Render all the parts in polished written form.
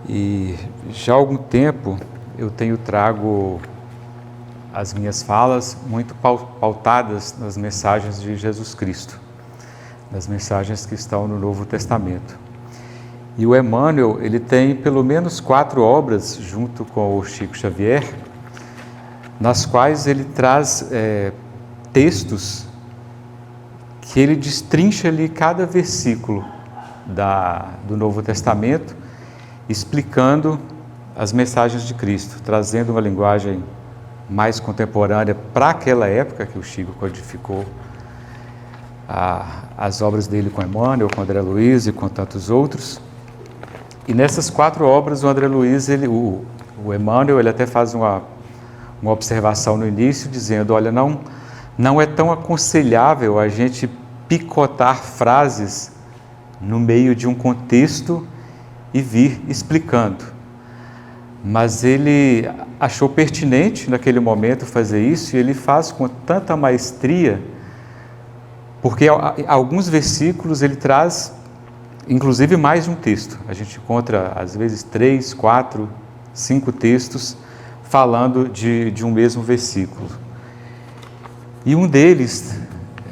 E já há algum tempo eu tenho trago as minhas falas muito pautadas nas mensagens de Jesus Cristo, nas mensagens que estão no Novo Testamento. E o Emmanuel, ele tem pelo menos 4 obras, junto com o Chico Xavier, nas quais ele traz textos que ele destrincha ali cada versículo do Novo Testamento, explicando as mensagens de Cristo, trazendo uma linguagem mais contemporânea para aquela época que o Chico codificou as obras dele com Emmanuel, com André Luiz e com tantos outros. E nessas 4 obras, o André Luiz, o Emmanuel, ele até faz uma observação no início, dizendo, olha, não é tão aconselhável a gente picotar frases no meio de um contexto e vir explicando. Mas ele achou pertinente naquele momento fazer isso, e ele faz com tanta maestria, porque alguns versículos ele traz inclusive mais de um texto. A gente encontra às vezes 3, 4, 5 textos falando de um mesmo versículo. E um deles,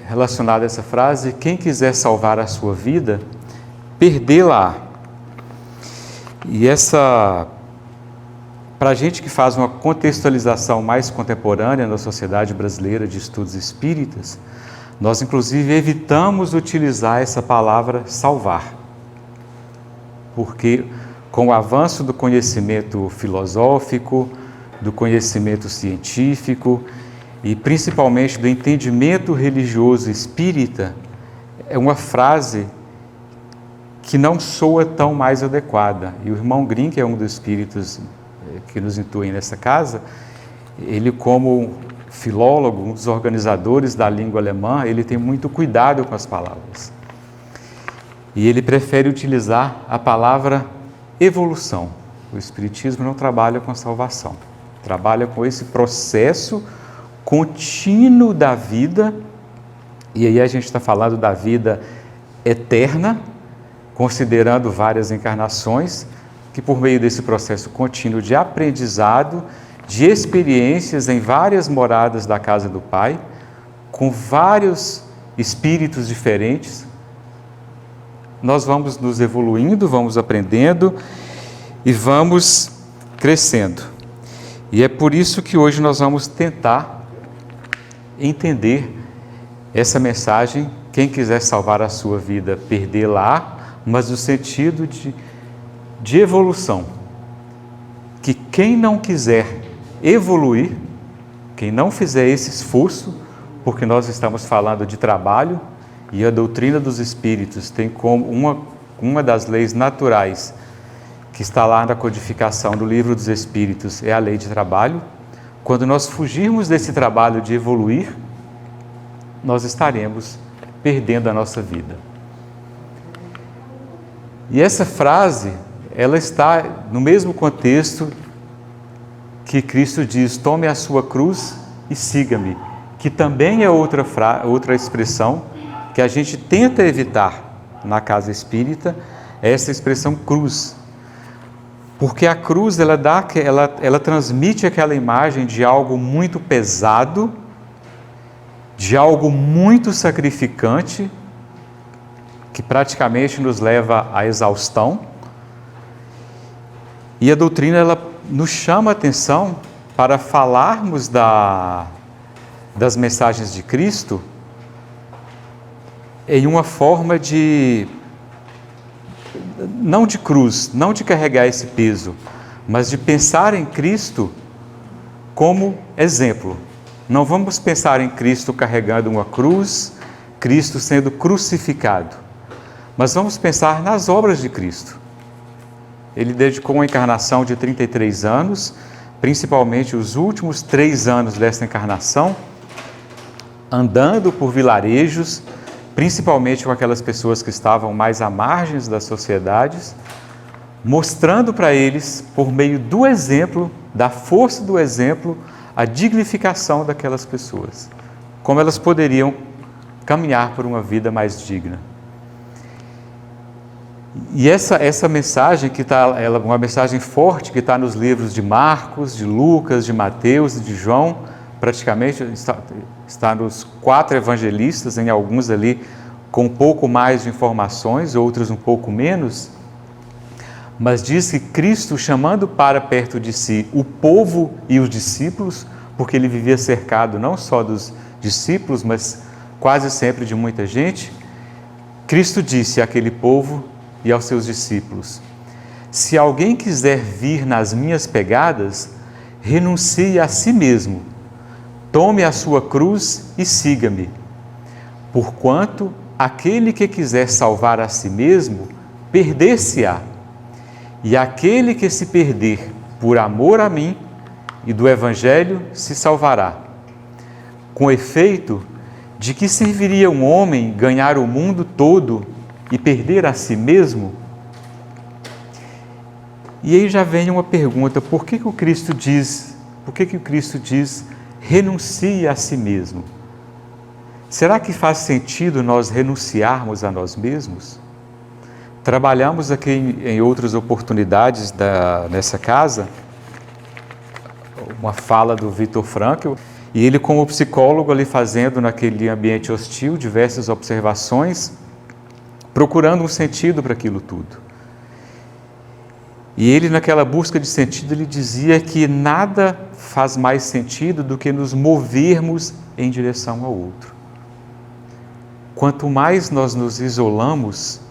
relacionado a essa frase, quem quiser salvar a sua vida, perdê-la. E para a gente que faz uma contextualização mais contemporânea na sociedade brasileira de estudos espíritas, nós inclusive evitamos utilizar essa palavra salvar, porque com o avanço do conhecimento filosófico, do conhecimento científico e principalmente do entendimento religioso espírita, é uma frase que não soa tão mais adequada. E o irmão Grimm, que é um dos espíritos que nos intuem nessa casa, ele, como filólogo, um dos organizadores da língua alemã, ele tem muito cuidado com as palavras. E ele prefere utilizar a palavra evolução. O Espiritismo não trabalha com a salvação, trabalha com esse processo contínuo da vida, e aí a gente está falando da vida eterna, considerando várias encarnações, que por meio desse processo contínuo de aprendizado, de experiências em várias moradas da casa do Pai, com vários espíritos diferentes, nós vamos nos evoluindo, vamos aprendendo e vamos crescendo. E é por isso que hoje nós vamos tentar entender essa mensagem, quem quiser salvar a sua vida, perdê-la, mas no sentido de evolução. Que quem não quiser evoluir, quem não fizer esse esforço, porque nós estamos falando de trabalho, e a doutrina dos espíritos tem como uma das leis naturais que está lá na codificação do Livro dos Espíritos, é a lei de trabalho. Quando nós fugirmos desse trabalho de evoluir, nós estaremos perdendo a nossa vida. E essa frase, ela está no mesmo contexto que Cristo diz, tome a sua cruz e siga-me, que também é outra expressão que a gente tenta evitar na casa espírita, é essa expressão cruz. Porque a cruz, ela transmite aquela imagem de algo muito pesado, de algo muito sacrificante, que praticamente nos leva à exaustão. E a doutrina, ela nos chama a atenção para falarmos das mensagens de Cristo em uma forma não de cruz, não de carregar esse peso, mas de pensar em Cristo como exemplo. Não vamos pensar em Cristo carregando uma cruz, Cristo sendo crucificado, mas vamos pensar nas obras de Cristo. Ele dedicou uma encarnação de 33 anos, principalmente os últimos 3 anos dessa encarnação, andando por vilarejos, principalmente com aquelas pessoas que estavam mais à margem das sociedades, mostrando para eles, por meio do exemplo, da força do exemplo, a dignificação daquelas pessoas, como elas poderiam caminhar por uma vida mais digna. E essa mensagem que está, ela é uma mensagem forte que está nos livros de Marcos, de Lucas, de Mateus e de João, praticamente está nos 4 evangelistas, em alguns ali com um pouco mais de informações, outros um pouco menos, mas diz que Cristo, chamando para perto de si o povo e os discípulos, porque ele vivia cercado não só dos discípulos, mas quase sempre de muita gente, Cristo disse àquele povo e aos seus discípulos: se alguém quiser vir nas minhas pegadas, renuncie a si mesmo, tome a sua cruz e siga-me. Porquanto aquele que quiser salvar a si mesmo, perder-se-á, e aquele que se perder por amor a mim e do Evangelho se salvará. Com efeito, de que serviria um homem ganhar o mundo todo e perder a si mesmo? E aí já vem uma pergunta: por que o Cristo diz renuncie a si mesmo? Será que faz sentido nós renunciarmos a nós mesmos? Trabalhamos aqui em outras oportunidades nessa casa, uma fala do Viktor Frankl, e ele, como psicólogo, ali fazendo naquele ambiente hostil diversas observações, procurando um sentido para aquilo tudo. E ele, naquela busca de sentido, ele dizia que nada faz mais sentido do que nos movermos em direção ao outro. Quanto mais nós nos isolamos,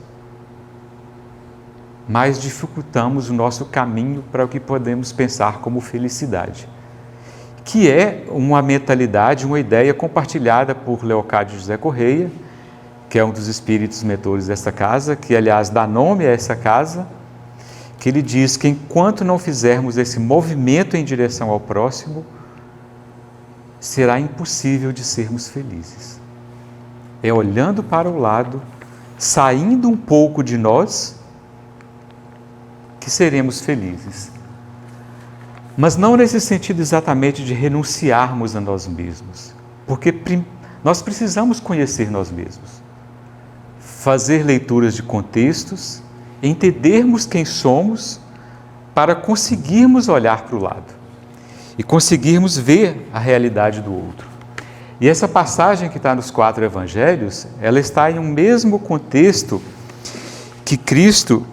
mais dificultamos o nosso caminho para o que podemos pensar como felicidade, que é uma mentalidade, uma ideia compartilhada por Leocádio José Correia, que é um dos espíritos mentores dessa casa, que aliás dá nome a essa casa, que ele diz que enquanto não fizermos esse movimento em direção ao próximo, será impossível de sermos felizes. É olhando para o lado, saindo um pouco de nós, que seremos felizes. Mas não nesse sentido exatamente de renunciarmos a nós mesmos, porque nós precisamos conhecer nós mesmos, fazer leituras de contextos, entendermos quem somos para conseguirmos olhar para o lado e conseguirmos ver a realidade do outro. E essa passagem que está nos 4 evangelhos, ela está em um mesmo contexto que Cristo,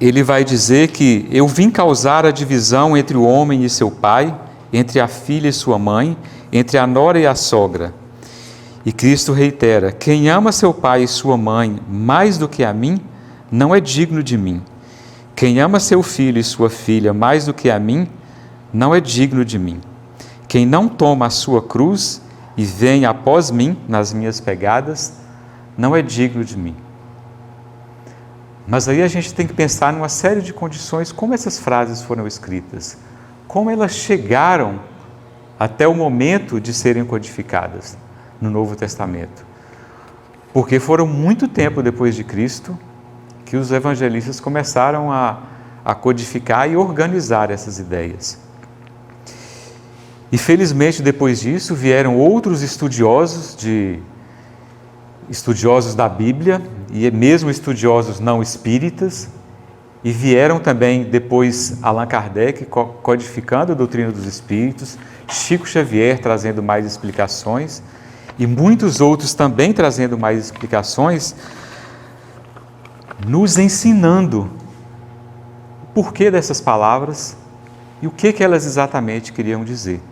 ele vai dizer que eu vim causar a divisão entre o homem e seu pai, entre a filha e sua mãe, entre a nora e a sogra. E Cristo reitera: quem ama seu pai e sua mãe mais do que a mim, não é digno de mim. Quem ama seu filho e sua filha mais do que a mim, não é digno de mim. Quem não toma a sua cruz e vem após mim nas minhas pegadas, não é digno de mim. Mas aí a gente tem que pensar numa série de condições, como essas frases foram escritas, como elas chegaram até o momento de serem codificadas no Novo Testamento. Porque foram muito tempo depois de Cristo que os evangelistas começaram a codificar e organizar essas ideias. E felizmente depois disso vieram outros estudiosos da Bíblia, e mesmo estudiosos não espíritas, e vieram também depois Allan Kardec codificando a doutrina dos espíritos, Chico Xavier trazendo mais explicações, e muitos outros também trazendo mais explicações, nos ensinando o porquê dessas palavras e o que elas exatamente queriam dizer.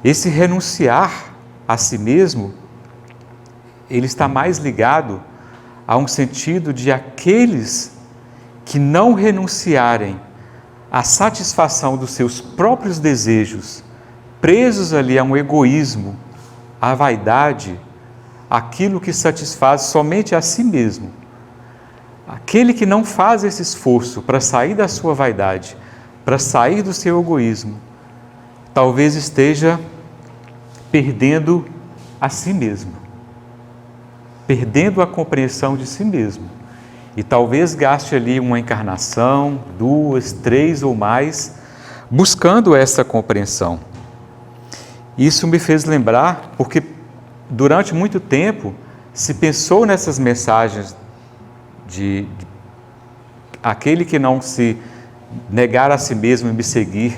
Esse renunciar a si mesmo, ele está mais ligado a um sentido de aqueles que não renunciarem à satisfação dos seus próprios desejos, presos ali a um egoísmo, à vaidade, aquilo que satisfaz somente a si mesmo. Aquele que não faz esse esforço para sair da sua vaidade, para sair do seu egoísmo, talvez esteja perdendo a si mesmo, perdendo a compreensão de si mesmo. E talvez gaste ali uma encarnação, 2, 3 ou mais, buscando essa compreensão. Isso me fez lembrar, porque durante muito tempo se pensou nessas mensagens aquele que não se negar a si mesmo e me seguir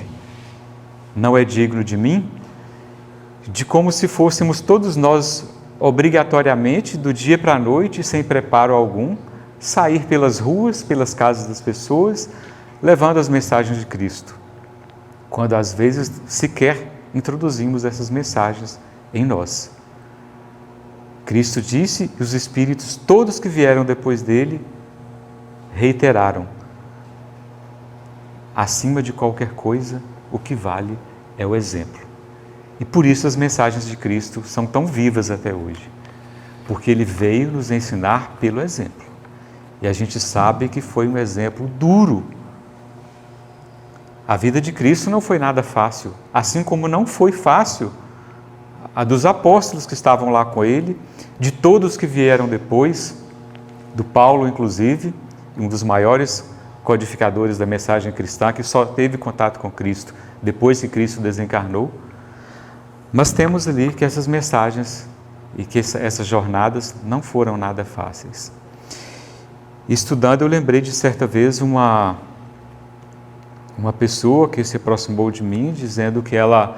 não é digno de mim, de como se fôssemos todos nós obrigatoriamente, do dia para a noite, sem preparo algum, sair pelas ruas, pelas casas das pessoas, levando as mensagens de Cristo, quando às vezes sequer introduzimos essas mensagens em nós. Cristo disse e os Espíritos, todos que vieram depois dele, reiteraram: acima de qualquer coisa, o que vale é o exemplo. E por isso as mensagens de Cristo são tão vivas até hoje, porque Ele veio nos ensinar pelo exemplo. E a gente sabe que foi um exemplo duro. A vida de Cristo não foi nada fácil, assim como não foi fácil a dos apóstolos que estavam lá com Ele, de todos que vieram depois, do Paulo inclusive, um dos maiores codificadores da mensagem cristã, que só teve contato com Cristo depois que Cristo desencarnou. Mas temos ali que essas mensagens e que essas jornadas não foram nada fáceis. Estudando, eu lembrei de certa vez uma pessoa que se aproximou de mim, dizendo que ela,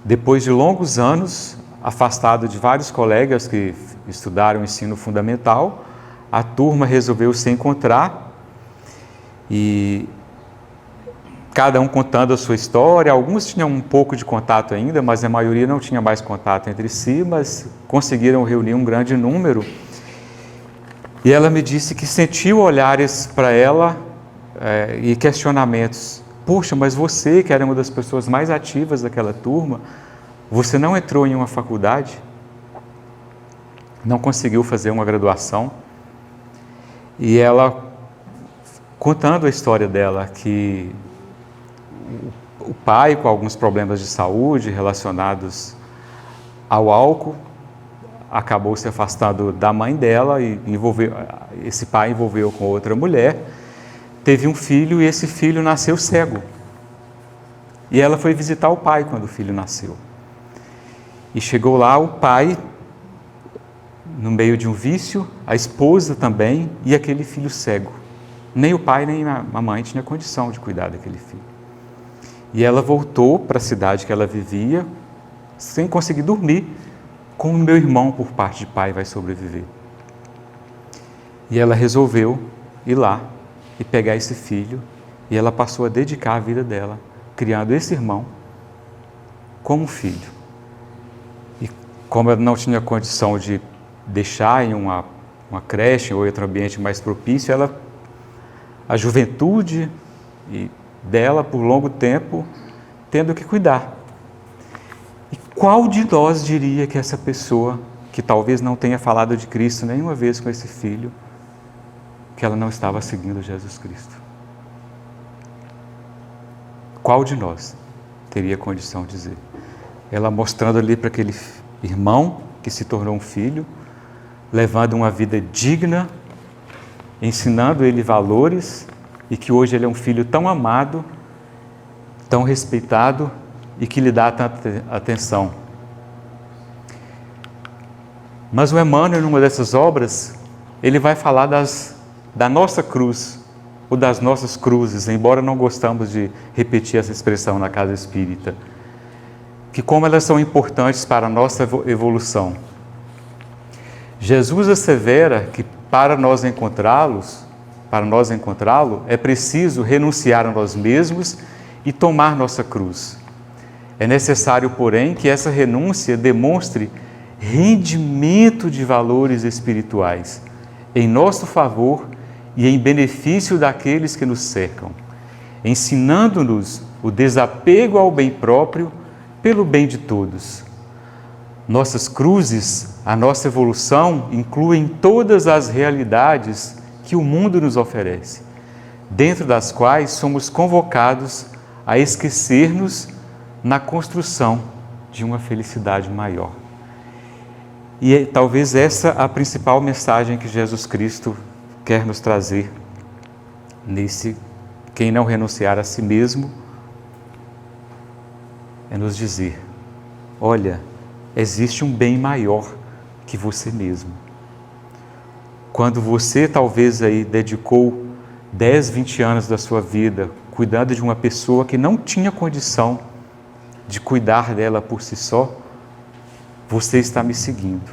depois de longos anos, afastada de vários colegas que estudaram ensino fundamental, a turma resolveu se encontrar e cada um contando a sua história. Alguns tinham um pouco de contato ainda, mas a maioria não tinha mais contato entre si, mas conseguiram reunir um grande número. E ela me disse que sentiu olhares para ela e questionamentos. Puxa, mas você, que era uma das pessoas mais ativas daquela turma, você não entrou em uma faculdade? Não conseguiu fazer uma graduação? E ela, contando a história dela, que o pai, com alguns problemas de saúde relacionados ao álcool, acabou se afastando da mãe dela e esse pai envolveu com outra mulher, teve um filho e esse filho nasceu cego. E ela foi visitar o pai quando o filho nasceu. E chegou lá o pai, no meio de um vício, a esposa também e aquele filho cego. Nem o pai nem a mãe tinha condição de cuidar daquele filho. E ela voltou para a cidade que ela vivia, sem conseguir dormir, como meu irmão, por parte de pai, vai sobreviver. E ela resolveu ir lá e pegar esse filho, e ela passou a dedicar a vida dela, criando esse irmão como filho. E como ela não tinha condição de deixar em uma creche ou outro ambiente mais propício, a juventude dela, por longo tempo, tendo que cuidar. E qual de nós diria que essa pessoa, que talvez não tenha falado de Cristo nenhuma vez com esse filho, que ela não estava seguindo Jesus Cristo? Qual de nós teria condição de dizer? Ela mostrando ali para aquele irmão que se tornou um filho, levando uma vida digna, ensinando ele valores, e que hoje ele é um filho tão amado, tão respeitado e que lhe dá tanta atenção. Mas o Emmanuel, numa dessas obras, ele vai falar da nossa cruz, ou das nossas cruzes, embora não gostamos de repetir essa expressão na casa espírita, que como elas são importantes para a nossa evolução. Jesus assevera que para nós encontrá-lo, é preciso renunciar a nós mesmos e tomar nossa cruz. É necessário, porém, que essa renúncia demonstre rendimento de valores espirituais em nosso favor e em benefício daqueles que nos cercam, ensinando-nos o desapego ao bem próprio pelo bem de todos. Nossas cruzes, a nossa evolução, incluem todas as realidades que o mundo nos oferece, dentro das quais somos convocados a esquecer-nos na construção de uma felicidade maior. E é talvez essa a principal mensagem que Jesus Cristo quer nos trazer nesse quem não renunciar a si mesmo, é nos dizer: olha, existe um bem maior que você mesmo. Quando você talvez aí dedicou 10, 20 anos da sua vida cuidando de uma pessoa que não tinha condição de cuidar dela por si só, você está me seguindo.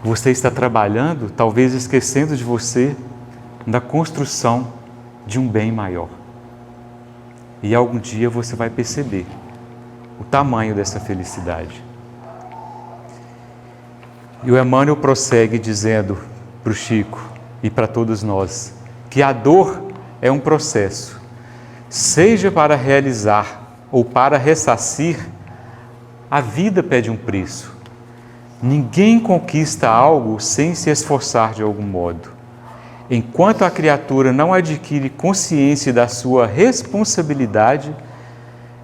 Você está trabalhando, talvez esquecendo de você, na construção de um bem maior. E algum dia você vai perceber o tamanho dessa felicidade. E o Emmanuel prossegue dizendo para o Chico e para todos nós que a dor é um processo, seja para realizar ou para ressarcir, a vida pede um preço. Ninguém conquista algo sem se esforçar de algum modo. Enquanto a criatura não adquire consciência da sua responsabilidade,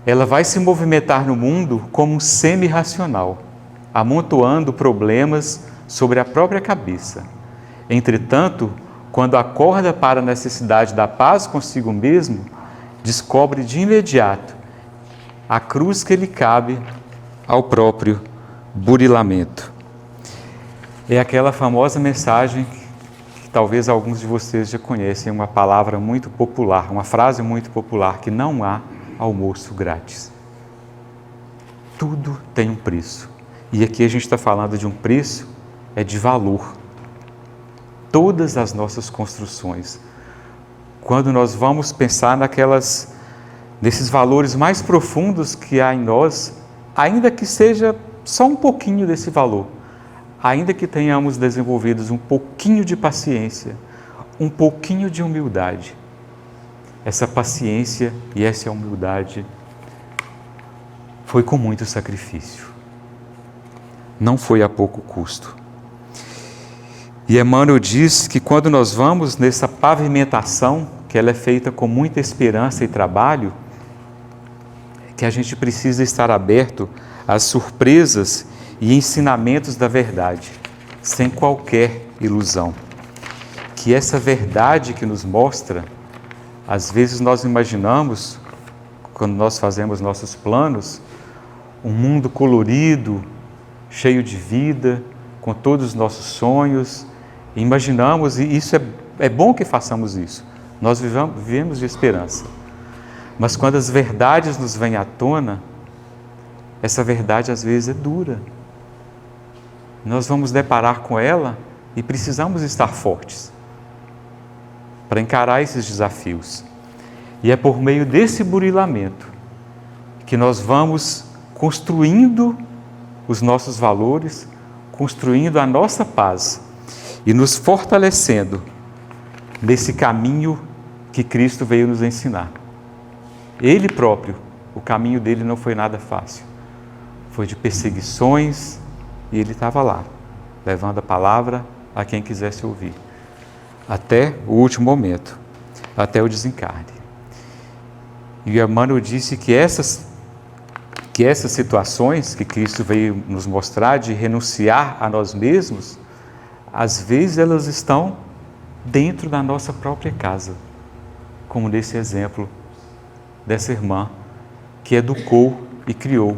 ela vai se movimentar no mundo como um semi-racional, amontoando problemas sobre a própria cabeça. Entretanto, quando acorda para a necessidade da paz consigo mesmo, descobre de imediato a cruz que lhe cabe ao próprio burilamento. É aquela famosa mensagem que talvez alguns de vocês já conhecem, uma palavra muito popular, uma frase muito popular, que não há almoço grátis. Tudo tem um preço. E aqui a gente está falando de um preço, é de valor. Todas as nossas construções, quando nós vamos pensar nesses valores mais profundos que há em nós, ainda que seja só um pouquinho desse valor, ainda que tenhamos desenvolvidos um pouquinho de paciência, um pouquinho de humildade, essa paciência e essa humildade foi com muito sacrifício. Não foi a pouco custo. E Emmanuel diz que quando nós vamos nessa pavimentação, que ela é feita com muita esperança e trabalho, que a gente precisa estar aberto às surpresas e ensinamentos da verdade, sem qualquer ilusão. Que essa verdade que nos mostra, às vezes nós imaginamos, quando nós fazemos nossos planos, um mundo colorido, cheio de vida, com todos os nossos sonhos, imaginamos, e isso é bom que façamos isso, nós vivemos de esperança. Mas quando as verdades nos vêm à tona, essa verdade às vezes é dura. Nós vamos deparar com ela e precisamos estar fortes para encarar esses desafios. E é por meio desse burilamento que nós vamos construindo os nossos valores, construindo a nossa paz e nos fortalecendo nesse caminho que Cristo veio nos ensinar. Ele próprio, o caminho dele não foi nada fácil. Foi de perseguições e ele estava lá, levando a palavra a quem quisesse ouvir, até o último momento, até o desencarne. E Emmanuel disse que essas situações que Cristo veio nos mostrar de renunciar a nós mesmos, às vezes elas estão dentro da nossa própria casa, como nesse exemplo dessa irmã que educou e criou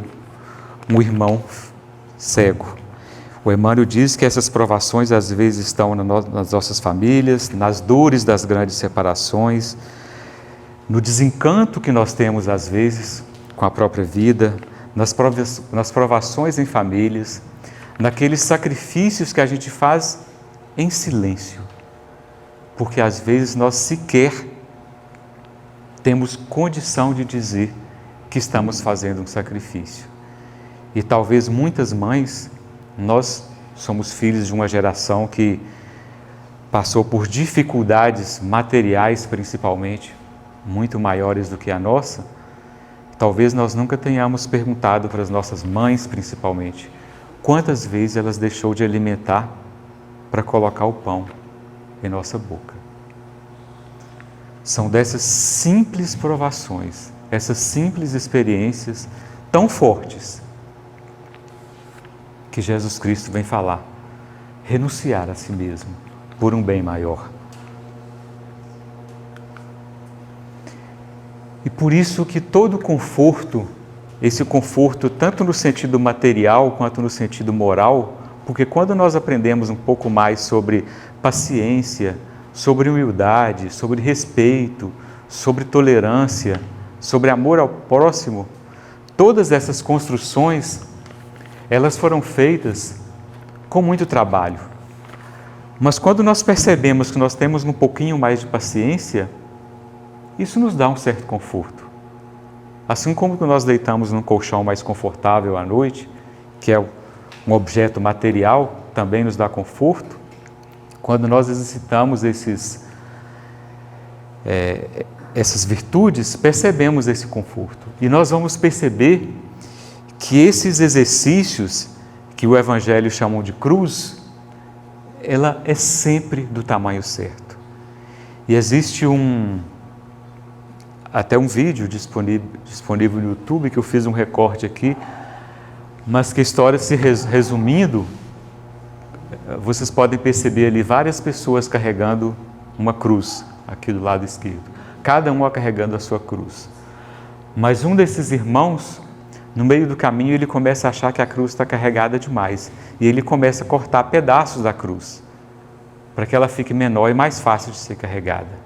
um irmão cego. O Emmanuel diz que essas provações às vezes estão nas nossas famílias, nas dores das grandes separações, no desencanto que nós temos às vezes com a própria vida, nas provações em famílias, naqueles sacrifícios que a gente faz em silêncio, porque às vezes nós sequer temos condição de dizer que estamos fazendo um sacrifício. E talvez muitas mães, nós somos filhos de uma geração que passou por dificuldades materiais principalmente, muito maiores do que a nossa. Talvez nós nunca tenhamos perguntado para as nossas mães principalmente, quantas vezes elas deixou de alimentar para colocar o pão em nossa boca. São dessas simples provações, essas simples experiências tão fortes que Jesus Cristo vem falar, renunciar a si mesmo por um bem maior. E por isso que todo conforto, esse conforto tanto no sentido material quanto no sentido moral, Porque quando nós aprendemos um pouco mais sobre paciência, sobre humildade, sobre respeito, sobre tolerância, sobre amor ao próximo, todas essas construções, elas foram feitas com muito trabalho. Mas quando nós percebemos que nós temos um pouquinho mais de paciência, isso nos dá um certo conforto. Assim como nós deitamos num colchão mais confortável à noite, que é um objeto material, também nos dá conforto, quando nós exercitamos essas virtudes, percebemos esse conforto. E nós vamos perceber que esses exercícios, que o Evangelho chamam de cruz, ela é sempre do tamanho certo. E existe até um vídeo disponível no YouTube, que eu fiz um recorte aqui, mas que a história se resumindo, vocês podem perceber ali várias pessoas carregando uma cruz, aqui do lado esquerdo, cada uma carregando a sua cruz. Mas um desses irmãos, no meio do caminho, ele começa a achar que a cruz está carregada demais, e ele começa a cortar pedaços da cruz, para que ela fique menor e mais fácil de ser carregada.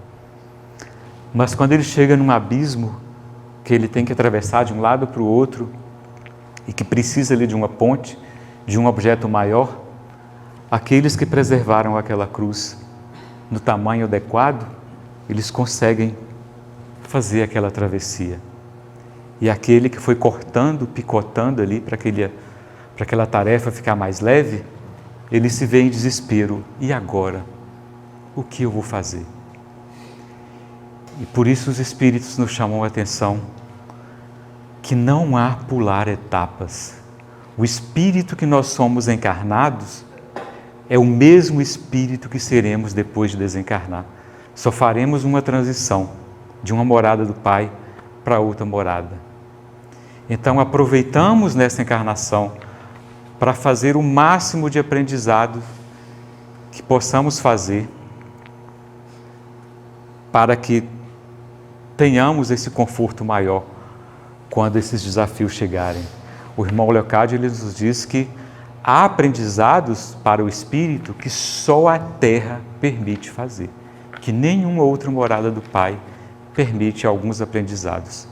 Mas quando ele chega num abismo, que ele tem que atravessar de um lado para o outro, e que precisa ali de uma ponte, de um objeto maior, aqueles que preservaram aquela cruz no tamanho adequado, eles conseguem fazer aquela travessia. E aquele que foi cortando, picotando ali para aquela tarefa ficar mais leve, ele se vê em desespero. E agora? O que eu vou fazer? E por isso os Espíritos nos chamam a atenção que não há pular etapas. O Espírito que nós somos encarnados é o mesmo Espírito que seremos depois de desencarnar. Só faremos uma transição de uma morada do Pai para outra morada. Então aproveitamos nessa encarnação para fazer o máximo de aprendizado que possamos fazer para que tenhamos esse conforto maior quando esses desafios chegarem. O irmão Leocádio ele nos diz que há aprendizados para o espírito que só a terra permite fazer, que nenhuma outra morada do Pai permite alguns aprendizados,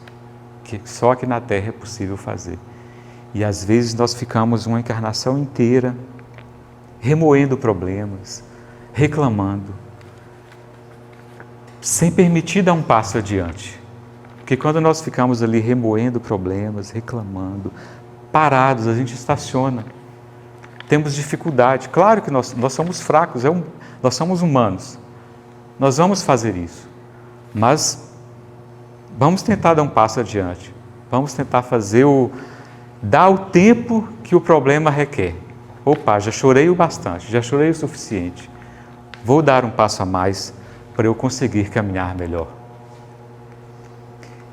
que só aqui na terra é possível fazer. E às vezes nós ficamos uma encarnação inteira remoendo problemas, reclamando, sem permitir dar um passo adiante. Porque quando nós ficamos ali remoendo problemas, reclamando, parados, a gente estaciona. Temos dificuldade. Claro que nós somos fracos, nós somos humanos. Nós vamos fazer isso. Mas vamos tentar dar um passo adiante. Vamos tentar dar o tempo que o problema requer. Opa, já chorei o bastante, já chorei o suficiente. Vou dar um passo a mais para eu conseguir caminhar melhor.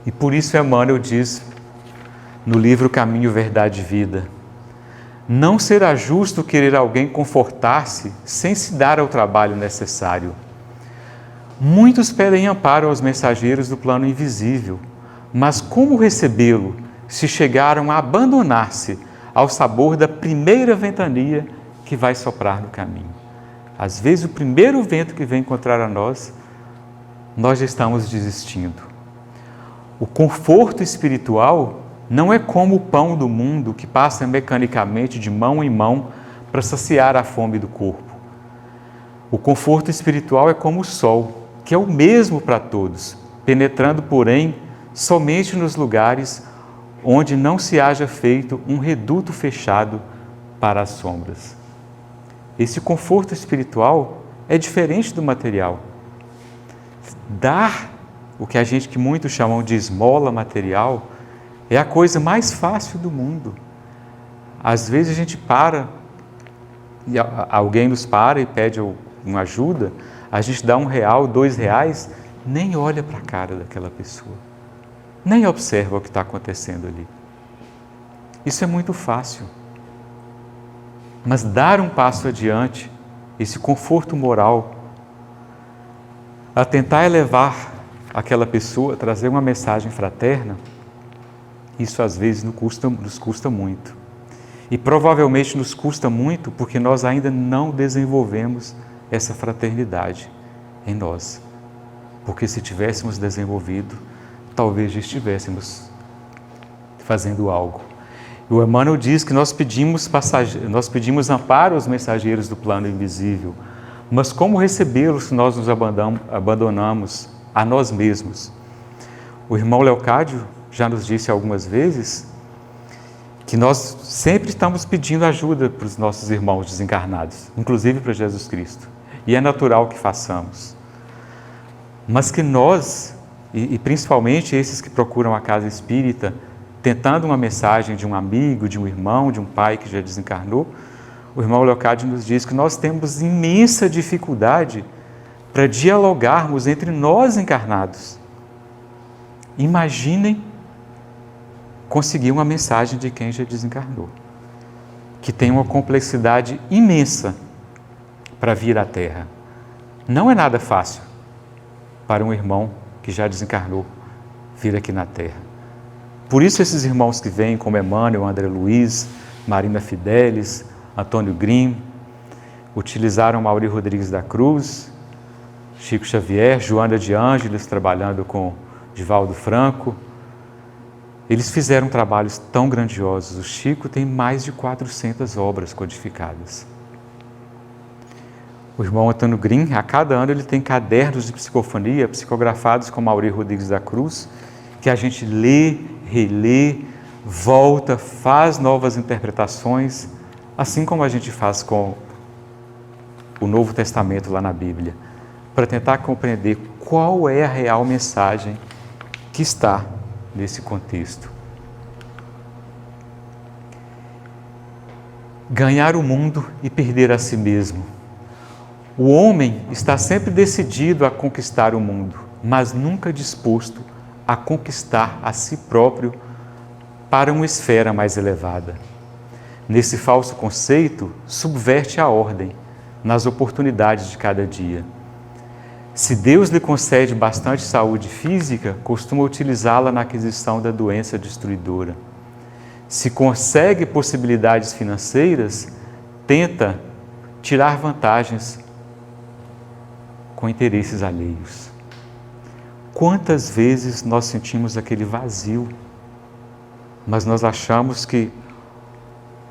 E por isso Emmanuel diz no livro Caminho, Verdade e Vida: não será justo querer alguém confortar-se sem se dar ao trabalho necessário. Muitos pedem amparo aos mensageiros do plano invisível, mas como recebê-lo se chegaram a abandonar-se ao sabor da primeira ventania que vai soprar no caminho? Às vezes o primeiro vento que vem encontrar a nós já estamos desistindo. O conforto espiritual não é como o pão do mundo que passa mecanicamente de mão em mão para saciar a fome do corpo. O conforto espiritual é como o sol, que é o mesmo para todos, penetrando, porém, somente nos lugares onde não se haja feito um reduto fechado para as sombras. Esse conforto espiritual é diferente do material. Dar o que muitos chamam de esmola material é a coisa mais fácil do mundo. Às vezes a gente para, e alguém nos para e pede uma ajuda, a gente dá R$1, R$2, nem olha para a cara daquela pessoa, nem observa o que está acontecendo ali. Isso é muito fácil. Mas dar um passo adiante, esse conforto moral, a tentar elevar aquela pessoa, trazer uma mensagem fraterna, isso às vezes nos custa muito. E provavelmente nos custa muito porque nós ainda não desenvolvemos essa fraternidade em nós. Porque se tivéssemos desenvolvido, talvez já estivéssemos fazendo algo. O Emmanuel diz que nós pedimos amparo aos mensageiros do plano invisível, mas como recebê-los se nós nos abandonamos a nós mesmos? O irmão Leocádio já nos disse algumas vezes que nós sempre estamos pedindo ajuda para os nossos irmãos desencarnados, inclusive para Jesus Cristo. E é natural que façamos. Mas que nós, e principalmente esses que procuram a casa espírita, tentando uma mensagem de um amigo, de um irmão, de um pai que já desencarnou, o irmão Leocádio nos diz que nós temos imensa dificuldade para dialogarmos entre nós encarnados. Imaginem conseguir uma mensagem de quem já desencarnou, que tem uma complexidade imensa para vir à Terra. Não é nada fácil para um irmão que já desencarnou vir aqui na Terra. Por isso esses irmãos que vêm, como Emmanuel, André Luiz, Marina Fidelis, Antônio Grimm, utilizaram Mauri Rodrigues da Cruz, Chico Xavier, Joana de Ângeles, trabalhando com Divaldo Franco. Eles fizeram trabalhos tão grandiosos. O Chico tem mais de 400 obras codificadas. O irmão Antônio Grimm, a cada ano, ele tem cadernos de psicofonia psicografados com Mauri Rodrigues da Cruz, que a gente lê, relê, volta, faz novas interpretações, assim como a gente faz com o Novo Testamento lá na Bíblia, para tentar compreender qual é a real mensagem que está nesse contexto. Ganhar o mundo e perder a si mesmo. O homem está sempre decidido a conquistar o mundo, mas nunca disposto a conquistar a si próprio para uma esfera mais elevada. Nesse falso conceito, subverte a ordem nas oportunidades de cada dia. Se Deus lhe concede bastante saúde física, costuma utilizá-la na aquisição da doença destruidora. Se consegue possibilidades financeiras, tenta tirar vantagens com interesses alheios. Quantas vezes nós sentimos aquele vazio, mas nós achamos que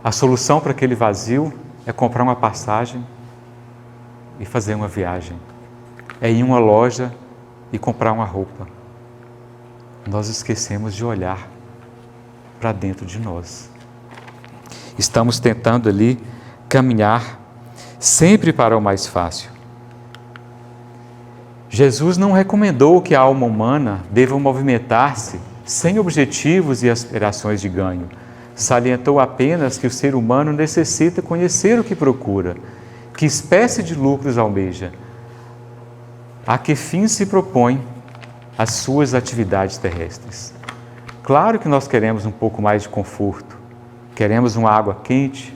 a solução para aquele vazio é comprar uma passagem e fazer uma viagem. É ir em uma loja e comprar uma roupa. Nós esquecemos de olhar para dentro de nós. Estamos tentando ali caminhar sempre para o mais fácil. Jesus não recomendou que a alma humana deva movimentar-se sem objetivos e aspirações de ganho. Salientou apenas que o ser humano necessita conhecer o que procura, que espécie de lucros almeja, a que fim se propõe as suas atividades terrestres. Claro que nós queremos um pouco mais de conforto, queremos uma água quente,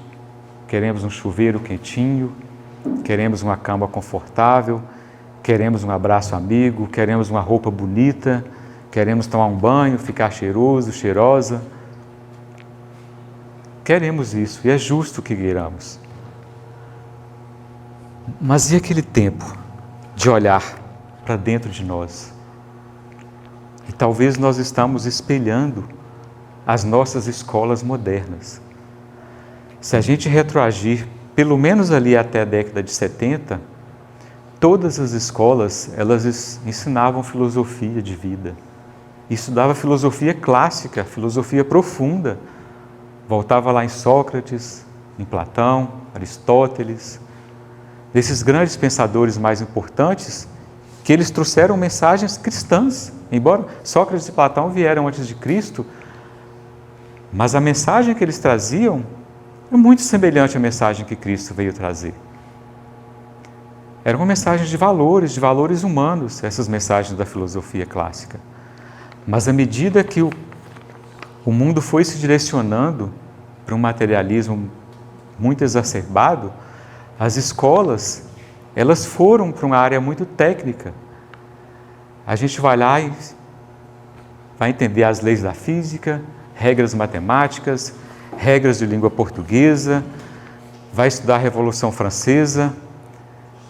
queremos um chuveiro quentinho, queremos uma cama confortável, queremos um abraço amigo, queremos uma roupa bonita, queremos tomar um banho, ficar cheiroso, cheirosa. Queremos isso e é justo que queiramos. Mas e aquele tempo de olhar para dentro de nós? E talvez nós estamos espelhando as nossas escolas modernas. Se a gente retroagir, pelo menos ali até a década de 70, todas as escolas, elas ensinavam filosofia de vida. Estudava filosofia clássica, filosofia profunda. Voltava lá em Sócrates, em Platão, Aristóteles, desses grandes pensadores mais importantes, que eles trouxeram mensagens cristãs. Embora Sócrates e Platão vieram antes de Cristo, mas a mensagem que eles traziam é muito semelhante à mensagem que Cristo veio trazer. Era uma mensagem de valores humanos, essas mensagens da filosofia clássica. Mas à medida que o mundo foi se direcionando para um materialismo muito exacerbado, as escolas, elas foram para uma área muito técnica. A gente vai lá e vai entender as leis da física, regras matemáticas, regras de língua portuguesa, vai estudar a Revolução Francesa,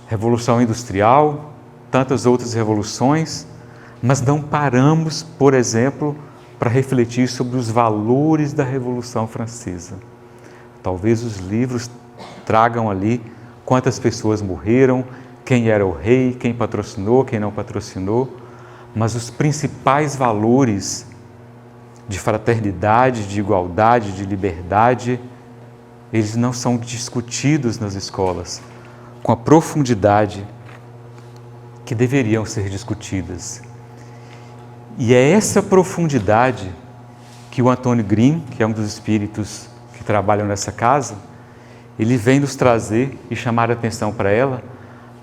Revolução Industrial, tantas outras revoluções, mas não paramos, por exemplo, para refletir sobre os valores da Revolução Francesa. Talvez os livros tragam ali quantas pessoas morreram, quem era o rei, quem patrocinou, quem não patrocinou, mas os principais valores de fraternidade, de igualdade, de liberdade, eles não são discutidos nas escolas com a profundidade que deveriam ser discutidas. E é essa profundidade que o Antônio Grimm, que é um dos espíritos que trabalham nessa casa, ele vem nos trazer e chamar a atenção para ela,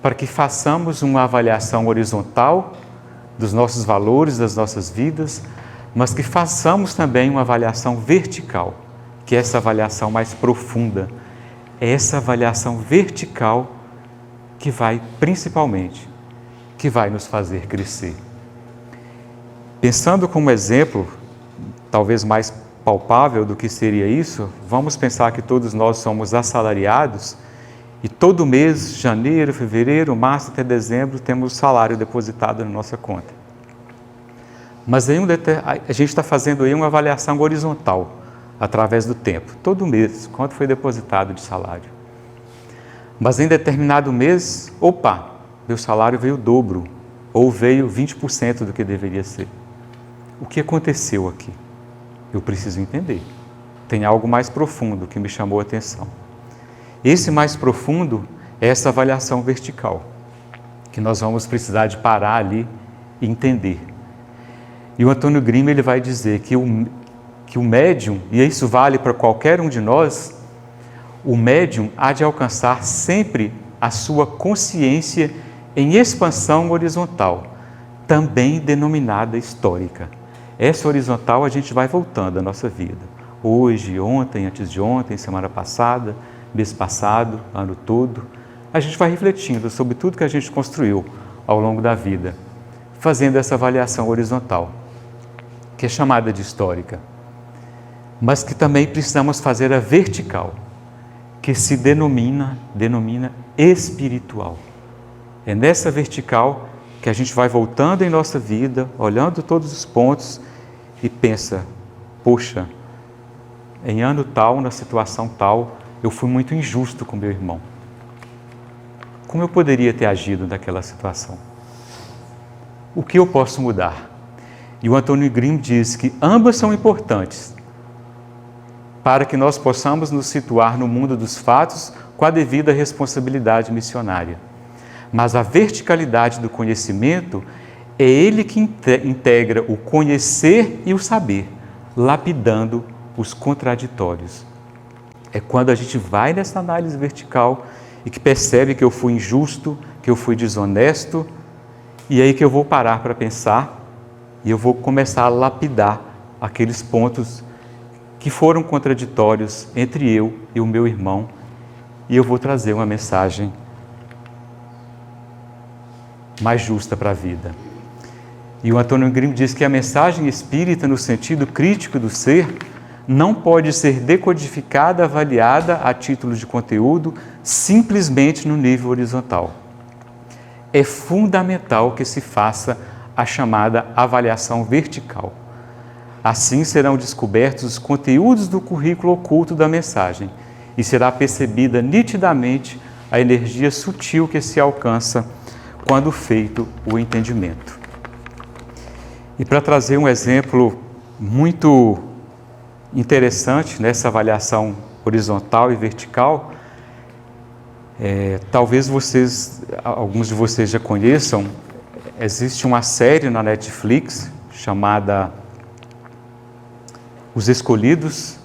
para que façamos uma avaliação horizontal dos nossos valores, das nossas vidas, mas que façamos também uma avaliação vertical, que é essa avaliação mais profunda. É essa avaliação vertical que vai, principalmente, que vai nos fazer crescer. Pensando como exemplo, talvez mais palpável do que seria isso, vamos pensar que todos nós somos assalariados e todo mês, janeiro, fevereiro, março até dezembro, temos salário depositado na nossa conta. Mas a gente está fazendo aí uma avaliação horizontal, através do tempo. Todo mês, quanto foi depositado de salário. Mas em determinado mês, meu salário veio o dobro, ou veio 20% do que deveria ser. O que aconteceu aqui? Eu preciso entender. Tem algo mais profundo que me chamou a atenção. Esse mais profundo é essa avaliação vertical, que nós vamos precisar de parar ali e entender. E o Antônio Grimm ele vai dizer que o médium, e isso vale para qualquer um de nós, o médium há de alcançar sempre a sua consciência em expansão horizontal, também denominada histórica. Essa horizontal a gente vai voltando à nossa vida. Hoje, ontem, antes de ontem, semana passada, mês passado, ano todo. A gente vai refletindo sobre tudo que a gente construiu ao longo da vida, fazendo essa avaliação horizontal, que é chamada de histórica, mas que também precisamos fazer a vertical, que se denomina espiritual. É nessa vertical que a gente vai voltando em nossa vida, olhando todos os pontos e pensa, poxa, em ano tal, na situação tal, eu fui muito injusto com meu irmão. Como eu poderia ter agido naquela situação? O que eu posso mudar? E o Antônio Grimm diz que ambas são importantes para que nós possamos nos situar no mundo dos fatos com a devida responsabilidade missionária. Mas a verticalidade do conhecimento é ele que integra o conhecer e o saber, lapidando os contraditórios. É quando a gente vai nessa análise vertical e que percebe que eu fui injusto, que eu fui desonesto, e aí que eu vou parar para pensar e eu vou começar a lapidar aqueles pontos que foram contraditórios entre eu e o meu irmão, e eu vou trazer uma mensagem mais justa para a vida. E o Antônio Grimm diz que a mensagem espírita, no sentido crítico do ser, não pode ser decodificada, avaliada a título de conteúdo, simplesmente no nível horizontal. É fundamental que se faça a chamada avaliação vertical. Assim serão descobertos os conteúdos do currículo oculto da mensagem e será percebida nitidamente a energia sutil que se alcança quando feito o entendimento. E para trazer um exemplo muito interessante nessa avaliação horizontal e vertical, talvez alguns de vocês já conheçam, existe uma série na Netflix chamada Os Escolhidos,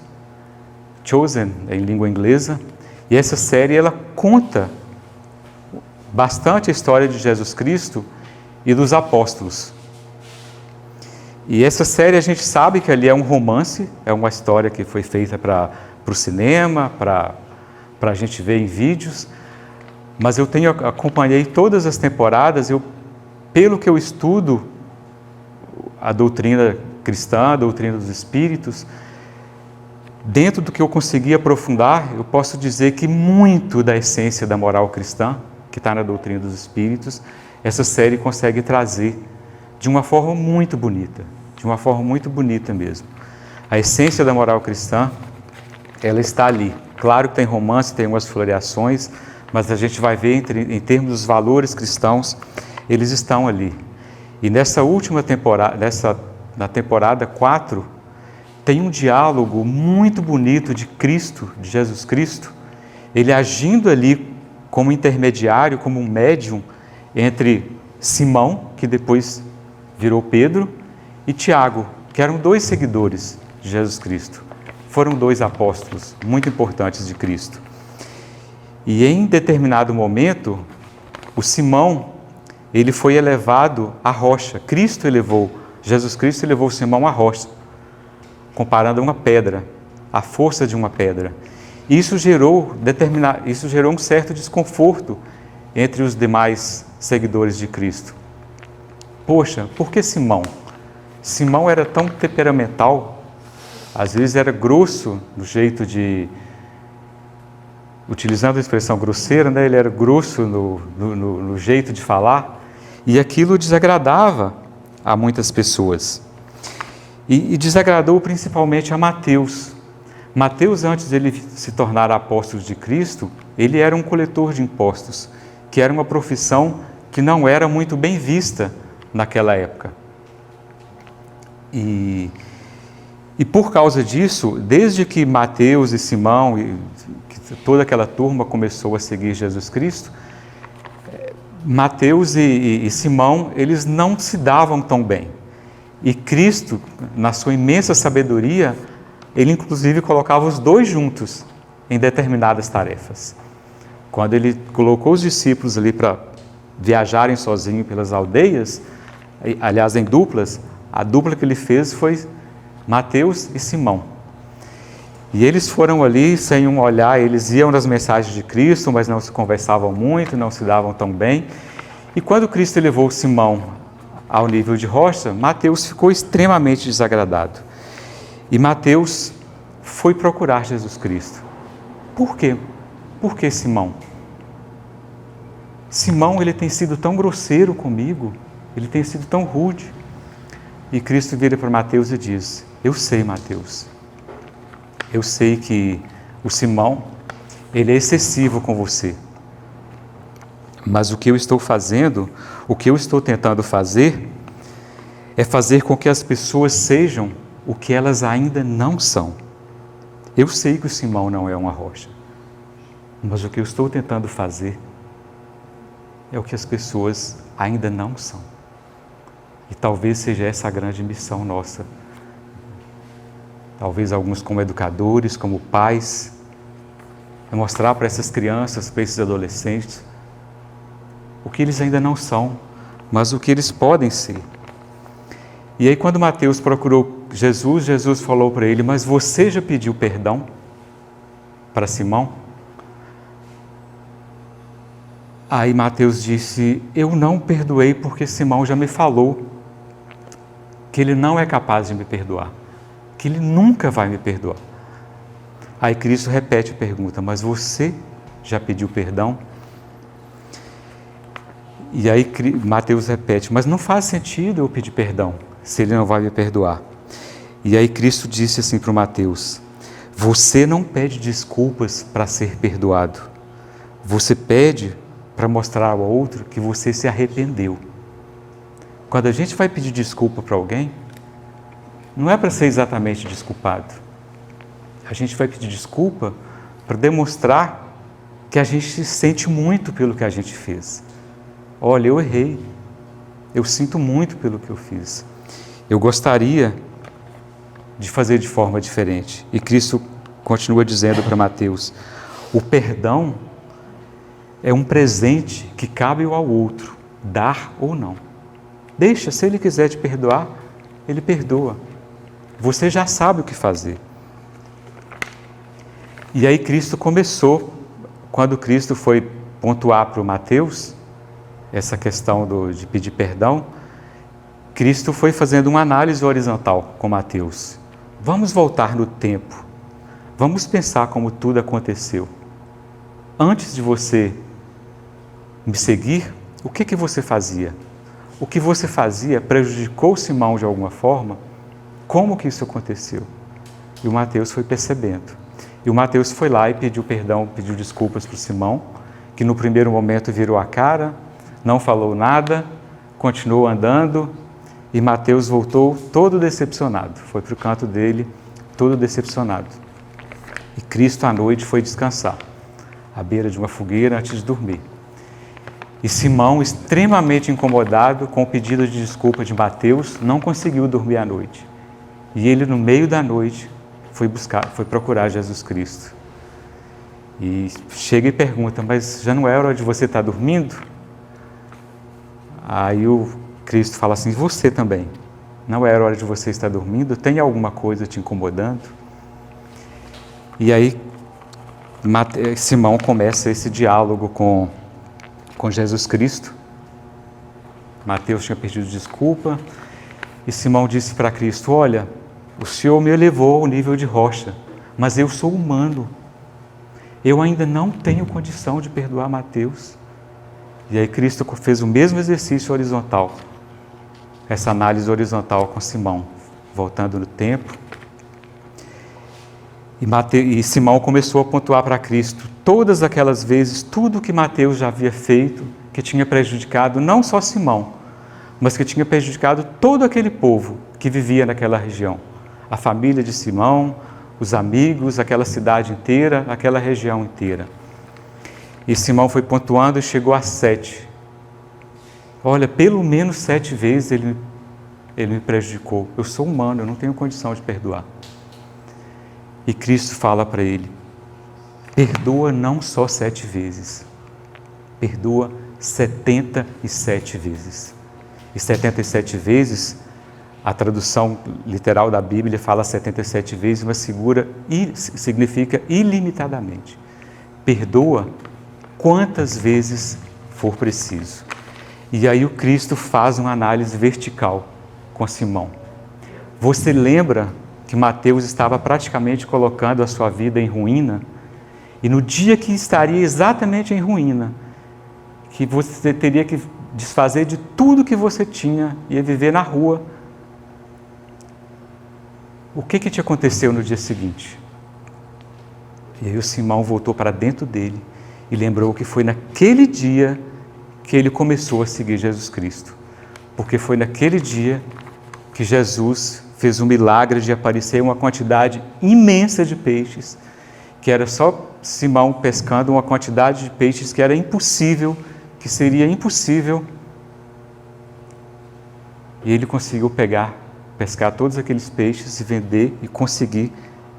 Chosen, em língua inglesa, e essa série ela conta bastante a história de Jesus Cristo e dos apóstolos. E essa série a gente sabe que ali é um romance, é uma história que foi feita para o cinema, para a gente ver em vídeos, mas eu acompanhei todas as temporadas, pelo que eu estudo a doutrina cristã, a doutrina dos espíritos, dentro do que eu consegui aprofundar, eu posso dizer que muito da essência da moral cristã, que está na doutrina dos Espíritos, essa série consegue trazer de uma forma muito bonita, mesmo. A essência da moral cristã, ela está ali. Claro que tem romance, tem umas floreações, mas a gente vai ver em termos dos valores cristãos, eles estão ali. E nessa última temporada, na temporada 4, tem um diálogo muito bonito de Cristo, de Jesus Cristo, ele agindo ali como intermediário, como um médium entre Simão, que depois virou Pedro, e Tiago, que eram 2 seguidores de Jesus Cristo. Foram 2 apóstolos muito importantes de Cristo. E em determinado momento, o Simão, ele foi elevado à rocha. Jesus Cristo elevou Simão à rocha, comparando a uma pedra, a força de uma pedra. Isso gerou um certo desconforto entre os demais seguidores de Cristo. Poxa, por que Simão? Simão era tão temperamental, às vezes era grosso no jeito de... Utilizando a expressão grosseira, né? Ele era grosso no jeito de falar, e aquilo desagradava a muitas pessoas. E desagradou principalmente a Mateus. Mateus, antes de ele se tornar apóstolo de Cristo, ele era um coletor de impostos, que era uma profissão que não era muito bem vista naquela época. E por causa disso, desde que Mateus e Simão, e toda aquela turma começou a seguir Jesus Cristo, Mateus e Simão, eles não se davam tão bem. E Cristo, na sua imensa sabedoria, ele inclusive colocava os 2 juntos em determinadas tarefas. Quando ele colocou os discípulos ali para viajarem sozinhos pelas aldeias, aliás, em duplas, a dupla que ele fez foi Mateus e Simão. E eles foram ali sem um olhar, eles iam nas mensagens de Cristo, mas não se conversavam muito, não se davam tão bem. E quando Cristo elevou Simão ao nível de rocha, Mateus ficou extremamente desagradado. E Mateus foi procurar Jesus Cristo. Por quê? Por que Simão? Simão, ele tem sido tão grosseiro comigo, ele tem sido tão rude. E Cristo vira para Mateus e diz: eu sei, Mateus, eu sei que o Simão, ele é excessivo com você. Mas o que eu estou fazendo, o que eu estou tentando fazer, é fazer com que as pessoas sejam o que elas ainda não são. Eu sei que o Simão não é uma rocha, mas o que eu estou tentando fazer é o que as pessoas ainda não são. E talvez seja essa a grande missão nossa. Talvez alguns como educadores, como pais, é mostrar para essas crianças, para esses adolescentes, o que eles ainda não são, mas o que eles podem ser. E aí quando Mateus procurou Jesus, Jesus falou para ele: mas você já pediu perdão para Simão? Aí Mateus disse: eu não perdoei porque Simão já me falou que ele não é capaz de me perdoar, que ele nunca vai me perdoar. Aí Cristo repete a pergunta: mas você já pediu perdão? E aí Mateus repete: mas não faz sentido eu pedir perdão se ele não vai me perdoar. E aí Cristo disse assim para o Mateus: você não pede desculpas para ser perdoado, você pede para mostrar ao outro que você se arrependeu. Quando a gente vai pedir desculpa para alguém, não é para ser exatamente desculpado. A gente vai pedir desculpa para demonstrar que a gente se sente muito pelo que a gente fez. Olha, eu errei, eu sinto muito pelo que eu fiz. Eu gostaria de fazer de forma diferente. E Cristo continua dizendo para Mateus: o perdão é um presente que cabe ao outro, dar ou não. Deixa, se ele quiser te perdoar, ele perdoa. Você já sabe o que fazer. E aí Cristo começou, quando Cristo foi pontuar para o Mateus essa questão de pedir perdão, Cristo foi fazendo uma análise horizontal com Mateus. Vamos voltar no tempo. Vamos pensar como tudo aconteceu. Antes de você me seguir, o que você fazia? O que você fazia prejudicou Simão de alguma forma? Como que isso aconteceu? E o Mateus foi percebendo. E o Mateus foi lá e pediu perdão, pediu desculpas para o Simão, que no primeiro momento virou a cara, não falou nada, continuou andando, e Mateus voltou todo decepcionado. Foi para o canto dele, todo decepcionado. E Cristo à noite foi descansar, à beira de uma fogueira antes de dormir. E Simão, extremamente incomodado com o pedido de desculpa de Mateus, não conseguiu dormir à noite. E ele, no meio da noite, foi procurar Jesus Cristo. E chega e pergunta, mas já não é hora de você estar dormindo? Aí o Cristo fala assim, você também, não é hora de você estar dormindo? Tem alguma coisa te incomodando? E aí Simão começa esse diálogo com Jesus Cristo. Mateus tinha pedido desculpa e Simão disse para Cristo, olha, o Senhor me elevou ao nível de rocha, mas eu sou humano. Eu ainda não tenho condição de perdoar Mateus. E aí Cristo fez o mesmo exercício horizontal, essa análise horizontal com Simão, voltando no tempo. E Simão começou a pontuar para Cristo todas aquelas vezes, tudo que Mateus já havia feito, que tinha prejudicado não só Simão, mas que tinha prejudicado todo aquele povo que vivia naquela região. A família de Simão, os amigos, aquela cidade inteira, aquela região inteira. E Simão foi pontuando e chegou a 7. Olha, pelo menos 7 vezes ele me prejudicou. Eu sou humano, eu não tenho condição de perdoar. E Cristo fala para ele, perdoa não só 7 vezes, perdoa 77 vezes. E 77 vezes, a tradução literal da Bíblia fala 77 vezes, mas significa ilimitadamente. Perdoa quantas vezes for preciso. E aí o Cristo faz uma análise vertical com Simão. Você lembra que Mateus estava praticamente colocando a sua vida em ruína? E no dia que estaria exatamente em ruína, que você teria que desfazer de tudo que você tinha, ia viver na rua, o que te aconteceu no dia seguinte? E aí o Simão voltou para dentro dele e lembrou que foi naquele dia que ele começou a seguir Jesus Cristo. Porque foi naquele dia que Jesus fez um milagre de aparecer uma quantidade imensa de peixes, que era só Simão pescando uma quantidade de peixes que era impossível, que seria impossível. E ele conseguiu pescar todos aqueles peixes e vender e conseguir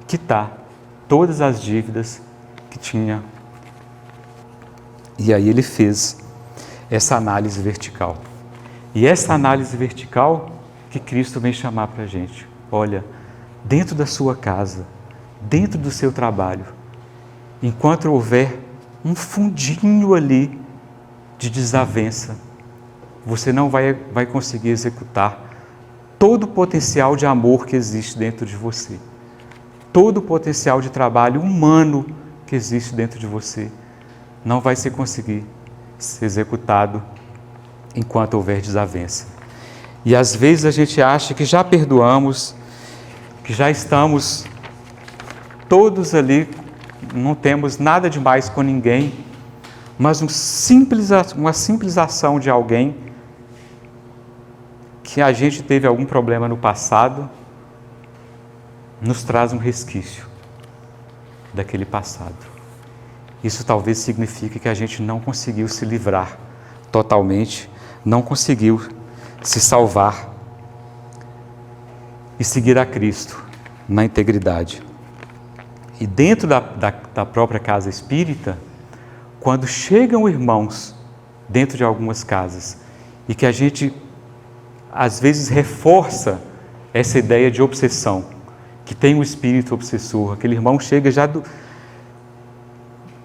quitar todas as dívidas que tinha. E aí ele fez essa análise vertical. E essa análise vertical que Cristo vem chamar para a gente. Olha, dentro da sua casa, dentro do seu trabalho, enquanto houver um fundinho ali de desavença, você não vai conseguir executar todo o potencial de amor que existe dentro de você. Todo o potencial de trabalho humano que existe dentro de você não vai se conseguir ser executado enquanto houver desavença. E às vezes a gente acha que já perdoamos, que já estamos todos ali, não temos nada demais com ninguém, mas uma simples ação de alguém que a gente teve algum problema no passado, nos traz um resquício daquele passado. Isso talvez signifique que a gente não conseguiu se livrar totalmente, não conseguiu se salvar e seguir a Cristo na integridade. E dentro da própria casa espírita, quando chegam irmãos dentro de algumas casas e que a gente às vezes reforça essa ideia de obsessão, que tem um espírito obsessor, aquele irmão chega já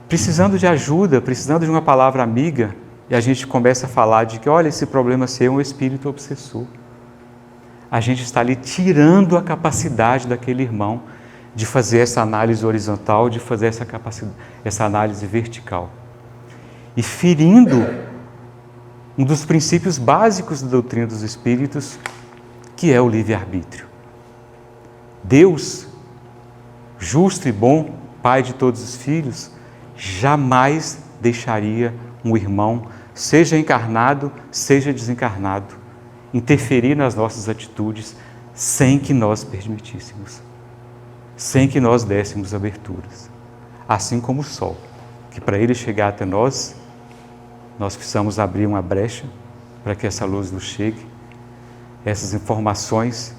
precisando de ajuda, precisando de uma palavra amiga, e a gente começa a falar de que, olha, esse problema seu é um espírito obsessor. A gente está ali tirando a capacidade daquele irmão de fazer essa análise horizontal, de fazer essa análise vertical. E ferindo um dos princípios básicos da doutrina dos Espíritos, que é o livre-arbítrio. Deus, justo e bom, Pai de todos os filhos, jamais deixaria um irmão, seja encarnado, seja desencarnado, interferir nas nossas atitudes sem que nós permitíssemos, sem que nós dessemos aberturas. Assim como o sol, que para ele chegar até nós, nós precisamos abrir uma brecha para que essa luz nos chegue. Essas informações,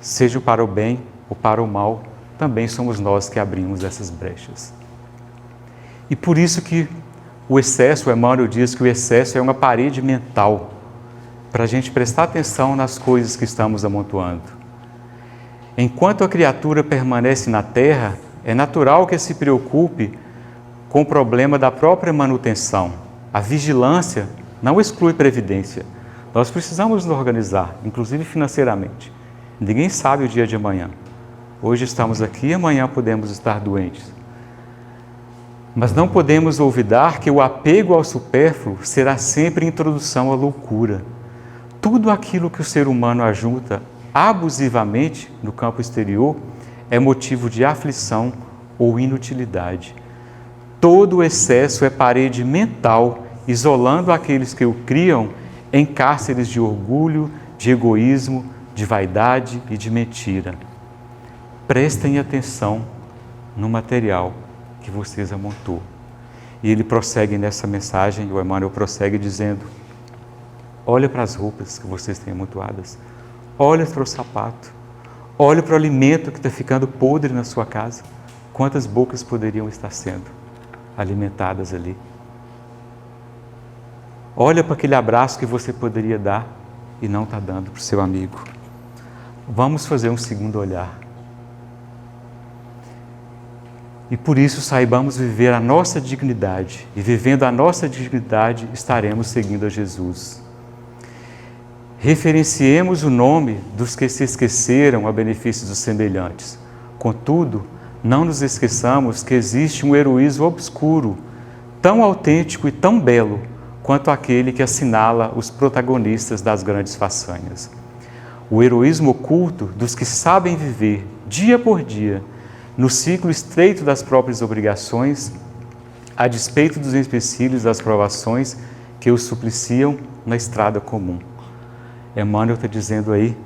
seja para o bem ou para o mal, também somos nós que abrimos essas brechas. E por isso que o excesso, o Emmanuel diz que o excesso é uma parede mental, para a gente prestar atenção nas coisas que estamos amontoando. Enquanto a criatura permanece na Terra, é natural que se preocupe com o problema da própria manutenção. A vigilância não exclui previdência. Nós precisamos nos organizar, inclusive financeiramente. Ninguém sabe o dia de amanhã. Hoje estamos aqui, amanhã podemos estar doentes. Mas não podemos olvidar que o apego ao supérfluo será sempre introdução à loucura. Tudo aquilo que o ser humano ajunta abusivamente no campo exterior é motivo de aflição ou inutilidade. Todo o excesso é parede mental, isolando aqueles que o criam em cárceres de orgulho, de egoísmo, de vaidade e de mentira. Prestem atenção no material que vocês amontou. E ele prossegue nessa mensagem, o Emmanuel prossegue dizendo: olha para as roupas que vocês têm amontoadas, olha para o sapato, olha para o alimento que está ficando podre na sua casa. Quantas bocas poderiam estar sendo alimentadas ali? Olha para aquele abraço que você poderia dar e não está dando para o seu amigo. Vamos fazer um segundo olhar. E por isso saibamos viver a nossa dignidade. E vivendo a nossa dignidade, estaremos seguindo a Jesus. Referenciemos o nome dos que se esqueceram a benefício dos semelhantes. Contudo, não nos esqueçamos que existe um heroísmo obscuro, tão autêntico e tão belo, quanto aquele que assinala os protagonistas das grandes façanhas. O heroísmo oculto dos que sabem viver, dia por dia, no ciclo estreito das próprias obrigações, a despeito dos empecilhos das provações que os supliciam na estrada comum. Emmanuel está dizendo aí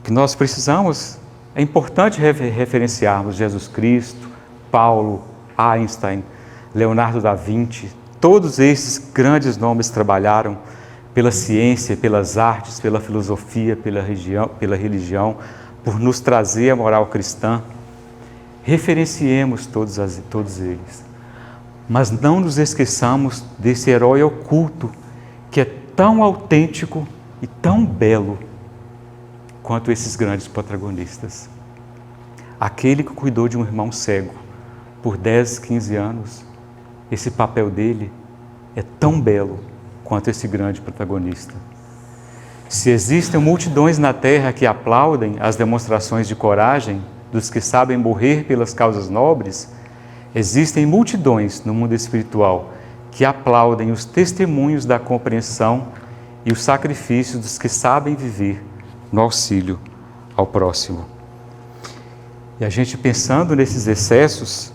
que nós precisamos, é importante referenciarmos Jesus Cristo, Paulo, Einstein, Leonardo da Vinci. Todos esses grandes nomes trabalharam pela ciência, pelas artes, pela filosofia, pela religião, por nos trazer a moral cristã. Referenciemos todos eles. Mas não nos esqueçamos desse herói oculto que é tão autêntico e tão belo quanto esses grandes protagonistas. Aquele que cuidou de um irmão cego por 10, 15 anos, esse papel dele é tão belo quanto esse grande protagonista. Se existem multidões na terra que aplaudem as demonstrações de coragem dos que sabem morrer pelas causas nobres, existem multidões no mundo espiritual que aplaudem os testemunhos da compreensão e o sacrifício dos que sabem viver no auxílio ao próximo. E a gente pensando nesses excessos,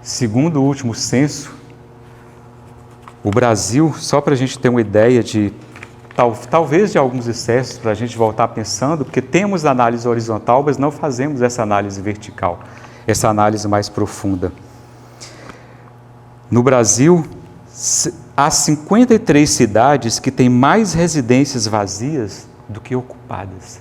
segundo o último censo, o Brasil, só para a gente ter uma ideia de talvez de alguns excessos, para a gente voltar pensando, porque temos análise horizontal, mas não fazemos essa análise vertical, essa análise mais profunda. No Brasil, há 53 cidades que têm mais residências vazias do que ocupadas.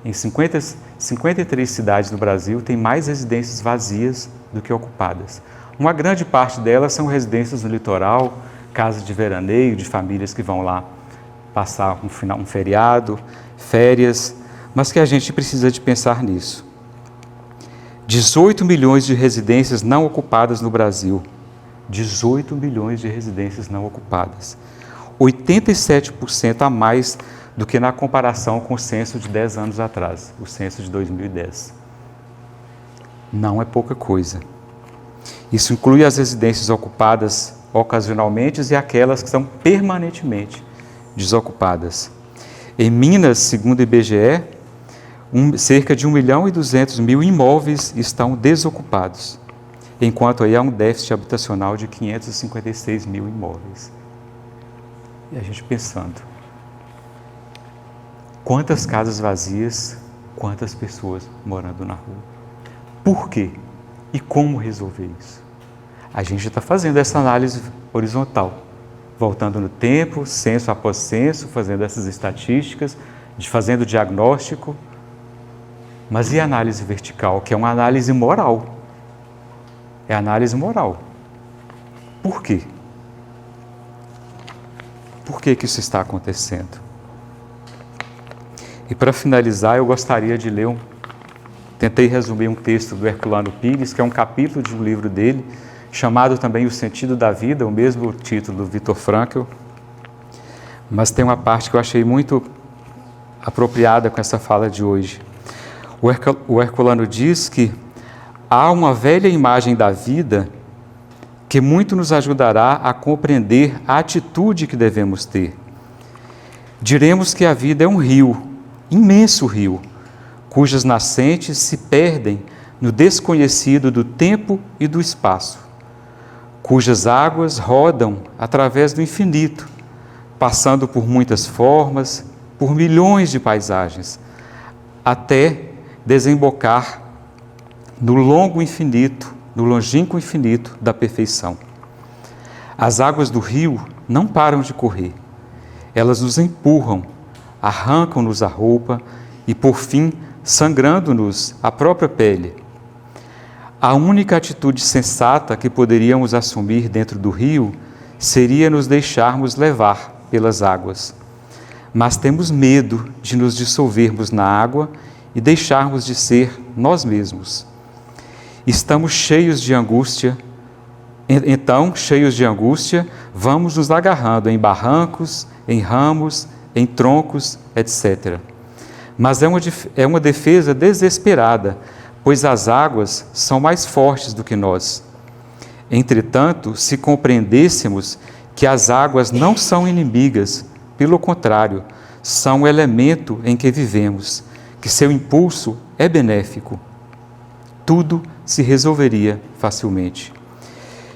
Em 53 cidades no Brasil, tem mais residências vazias do que ocupadas. Uma grande parte delas são residências no litoral, casas de veraneio, de famílias que vão lá passar um feriado, férias, mas que a gente precisa de pensar nisso. 18 milhões de residências não ocupadas no Brasil. 18 milhões de residências não ocupadas. 87% a mais do que na comparação com o censo de 10 anos atrás, o censo de 2010. Não é pouca coisa. Isso inclui as residências ocupadas ocasionalmente e aquelas que são permanentemente desocupadas. Em Minas, segundo o IBGE, cerca de 1.200.000 imóveis estão desocupados, enquanto aí há um déficit habitacional de 556.000 imóveis. E a gente pensando, quantas casas vazias, quantas pessoas morando na rua. Por quê? E como resolver isso? A gente está fazendo essa análise horizontal, voltando no tempo, censo após censo, fazendo essas estatísticas, fazendo diagnóstico. Mas e a análise vertical, que é uma análise moral? É análise moral. Por quê? Por que isso está acontecendo? E para finalizar, eu gostaria de ler tentei resumir um texto do Herculano Pires, que é um capítulo de um livro dele, chamado também O Sentido da Vida, o mesmo título do Viktor Frankl, mas tem uma parte que eu achei muito apropriada com essa fala de hoje. O Herculano diz que há uma velha imagem da vida que muito nos ajudará a compreender a atitude que devemos ter. Diremos que a vida é um rio, imenso rio, cujas nascentes se perdem no desconhecido do tempo e do espaço, cujas águas rodam através do infinito, passando por muitas formas, por milhões de paisagens, até desembocar no longo infinito, no longínquo infinito da perfeição. As águas do rio não param de correr. Elas nos empurram, arrancam-nos a roupa e, por fim, sangrando-nos a própria pele. A única atitude sensata que poderíamos assumir dentro do rio seria nos deixarmos levar pelas águas. Mas temos medo de nos dissolvermos na água e deixarmos de ser nós mesmos. Estamos cheios de angústia, então, cheios de angústia, vamos nos agarrando em barrancos, em ramos, em troncos, etc. Mas é uma defesa desesperada, pois as águas são mais fortes do que nós. Entretanto, se compreendêssemos que as águas não são inimigas, pelo contrário, são o elemento em que vivemos, que seu impulso é benéfico, tudo se resolveria facilmente.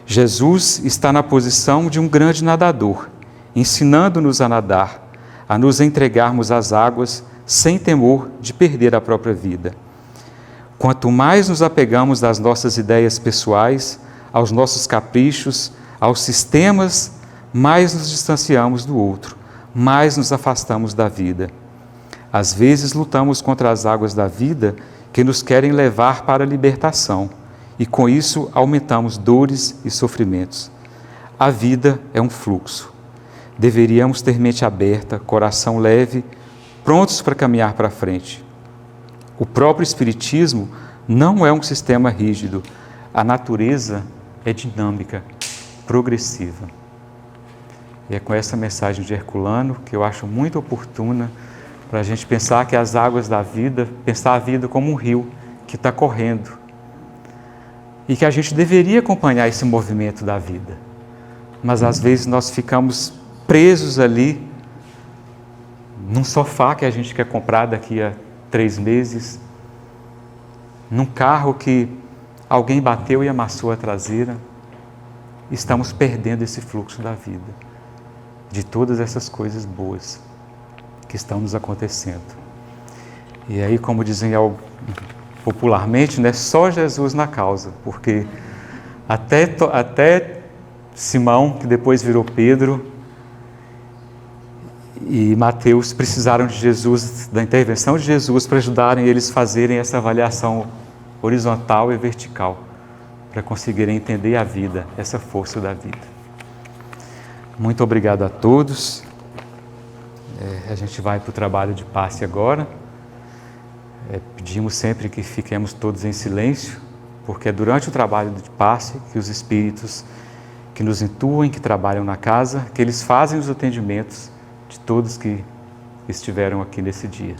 Jesus está na posição de um grande nadador, ensinando-nos a nadar, a nos entregarmos às águas sem temor de perder a própria vida. Quanto mais nos apegamos às nossas ideias pessoais, aos nossos caprichos, aos sistemas, mais nos distanciamos do outro, mais nos afastamos da vida. Às vezes lutamos contra as águas da vida que nos querem levar para a libertação, e com isso aumentamos dores e sofrimentos. A vida é um fluxo. Deveríamos ter mente aberta, coração leve, prontos para caminhar para frente. O próprio Espiritismo não é um sistema rígido. A natureza é dinâmica, progressiva. E é com essa mensagem de Herculano que eu acho muito oportuna para a gente pensar que as águas da vida, pensar a vida como um rio que está correndo. E que a gente deveria acompanhar esse movimento da vida. Mas às vezes nós ficamos presos ali, num sofá que a gente quer comprar daqui a 3 meses, num carro que alguém bateu e amassou a traseira. Estamos perdendo esse fluxo da vida, de todas essas coisas boas que estão nos acontecendo. E aí, como dizem popularmente, né, só Jesus na causa, porque até Simão, que depois virou Pedro, e Mateus precisaram de Jesus, da intervenção de Jesus, para ajudarem eles a fazerem essa avaliação horizontal e vertical, para conseguirem entender a vida, essa força da vida. Muito obrigado a todos. A gente vai para o trabalho de passe agora. Pedimos sempre que fiquemos todos em silêncio, porque é durante o trabalho de passe que os espíritos que nos intuem, que trabalham na casa, que eles fazem os atendimentos de todos que estiveram aqui nesse dia.